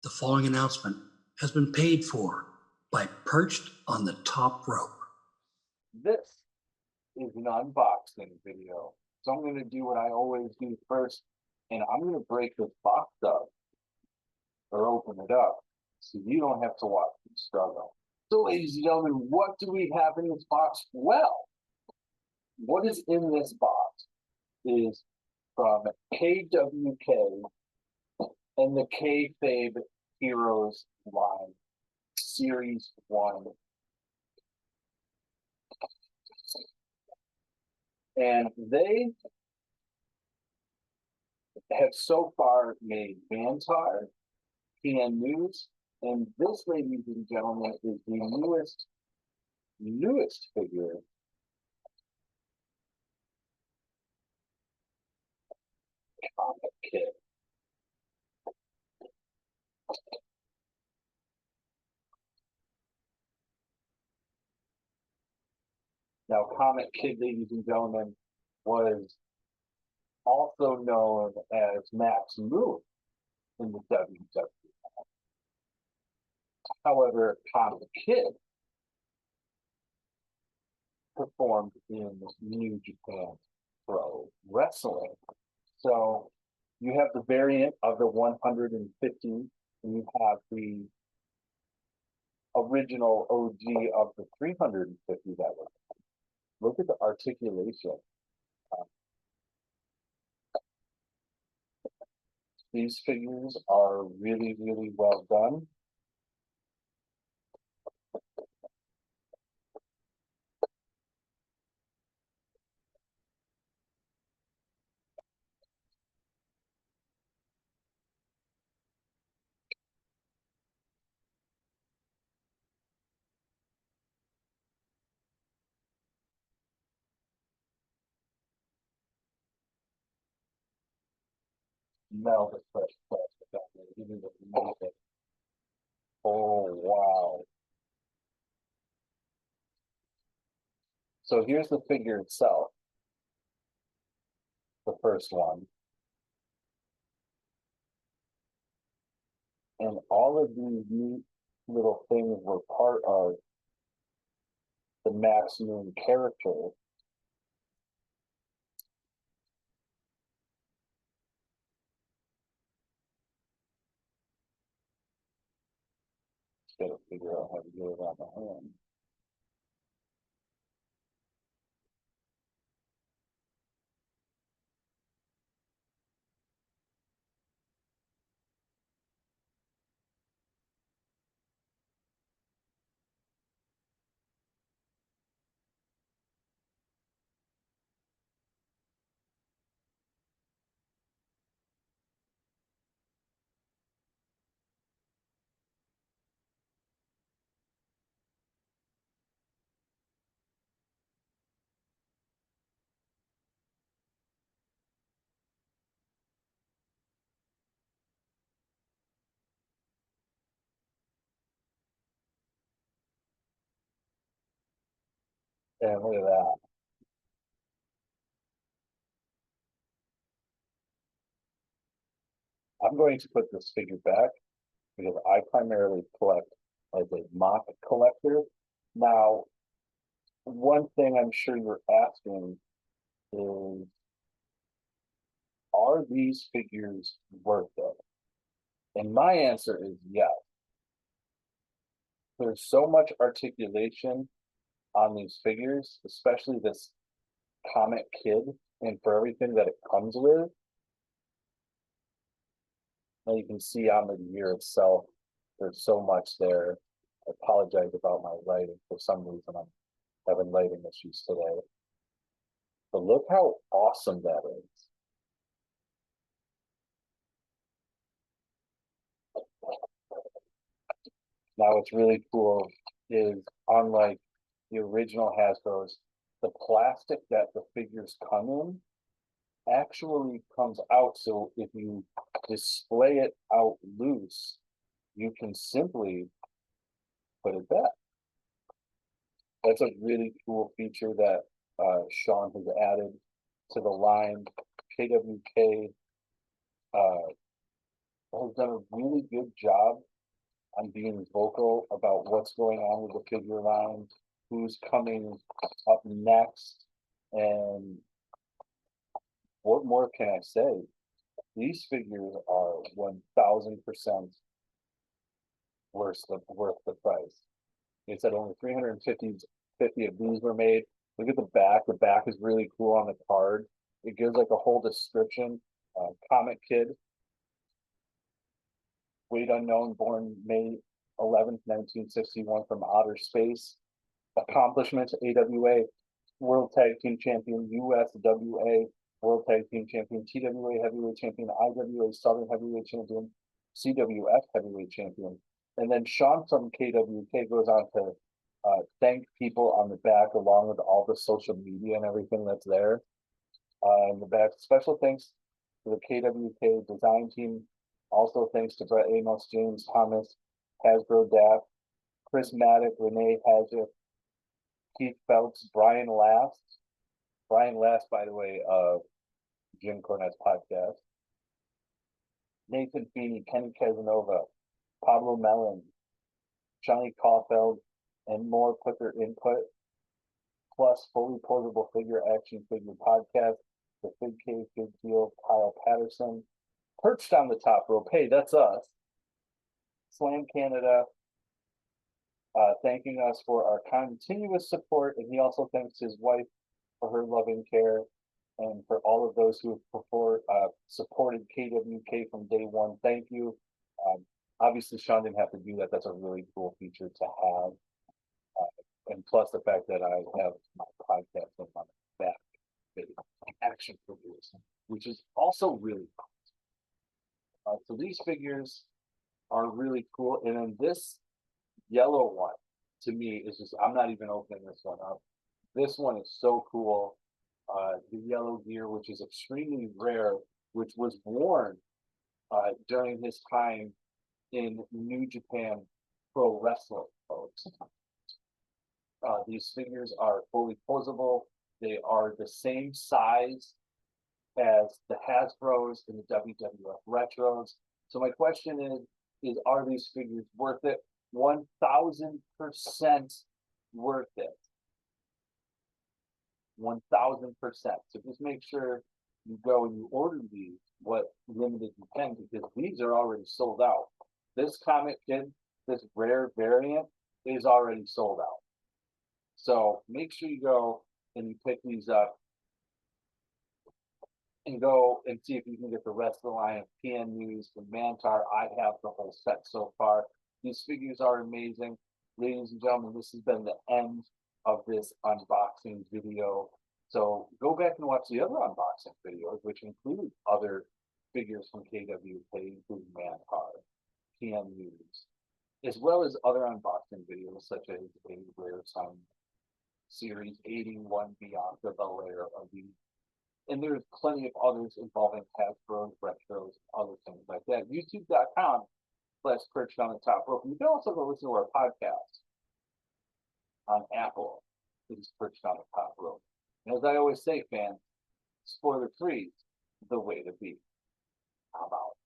The following announcement has been paid for by Perched on the Top Rope. This is an unboxing video. So I'm going to do what I always do first, and I'm going to break this box up or open it up so you don't have to watch me struggle. So ladies and gentlemen, what do we have in this box? Well, what is in this box is from KWK and the Kayfabe Heroes line, Series 1. And they have so far made Bantar, PN News, and this, ladies and gentlemen, is the newest figure. Komet Kid. Now, Komet Kid, ladies and gentlemen, was also known as Max Moon in the WWE. However, Komet Kid performed in New Japan Pro Wrestling. So you have the variant of the 150, and you have the original OG of the 350 that was. Look at the articulation. These figures are really, really well done. Smell the fresh plastic out there, even if you make it. Oh, wow. So here's the figure itself. The first one. And all of these neat little things were part of the Max Moon character. Just gotta figure out how to get it on my hand. And look at that. I'm going to put this figure back because I primarily collect as a mock collector. Now, one thing I'm sure you're asking is, are these figures worth it? And my answer is yes. There's so much articulation on these figures, especially this Komet Kid, and for everything that it comes with. And you can see on the gear itself, there's so much there. I apologize about my lighting. For some reason, I'm having lighting issues today. But look how awesome that is. Now, what's really cool is, unlike the original Hasbro's, the plastic that the figures come in actually comes out. So if you display it out loose, you can simply put it back. That's a really cool feature that Sean has added to the line. KWK has done a really good job on being vocal about what's going on with the figure line, who's coming up next, and what more can I say? These figures are 1000% worth the price. It said only 350 of these were made. Look at the back. The back is really cool on the card. It gives like a whole description. Komet Kid, weight unknown, born May 11th, 1961 from outer space. Accomplishments: AWA World Tag Team Champion, USWA World Tag Team Champion, TWA Heavyweight Champion, IWA Southern Heavyweight Champion, CWF Heavyweight Champion. And then Sean from KWK goes on to thank people on the back, along with all the social media and everything that's there. In the back, special thanks to the KWK design team. Also thanks to Brett Amos, James Thomas, Hasbro Dapp, Chris Maddock, Renee Hadget, Keith Phelps, Brian Last. Brian Last, by the way, Jim Cornette's podcast. Nathan Feeney, Kenny Casanova, Pablo Mellon, Johnny Caulfield, and more put their input. Plus, fully portable figure action figure podcast, the Big K, Big Deal, Kyle Patterson, perched on the top rope. Hey, that's us. Slam Canada, thanking us for our continuous support, and he also thanks his wife for her loving care, and for all of those who have supported KWK from day one. Thank you. Obviously, Sean didn't have to do that. That's a really cool feature to have. And plus the fact that I have my podcast on my back, action figures, which is also really fun. So these figures are really cool. And then this yellow one, to me, is just, I'm not even opening this one up. This one is so cool. The yellow gear, which is extremely rare, which was worn during his time in New Japan Pro Wrestling, folks. These figures are fully posable. They are the same size as the Hasbros and the WWF Retros. So my question is are these figures worth it? 1000% worth it. 1000%. So just make sure you go and you order these, what limited you can, because these are already sold out. This Komet Kid, this rare variant, is already sold out. So make sure you go and you pick these up and go and see if you can get the rest of the line of PN News and Mantar. I have the whole set so far. These figures are amazing. Ladies and gentlemen, this has been the end of this unboxing video. So go back and watch the other unboxing videos, which include other figures from KWK, including Mantar, PN News, as well as other unboxing videos such as a Rare Time Series 81 Bianca Belair of the, and there's plenty of others involving Hasbro, Retros, other things like that. YouTube.com/perched on the top rope. You can also go listen to our podcast on Apple. It is perched on the top rope. And as I always say, fans, spoiler free, the way to be. How about?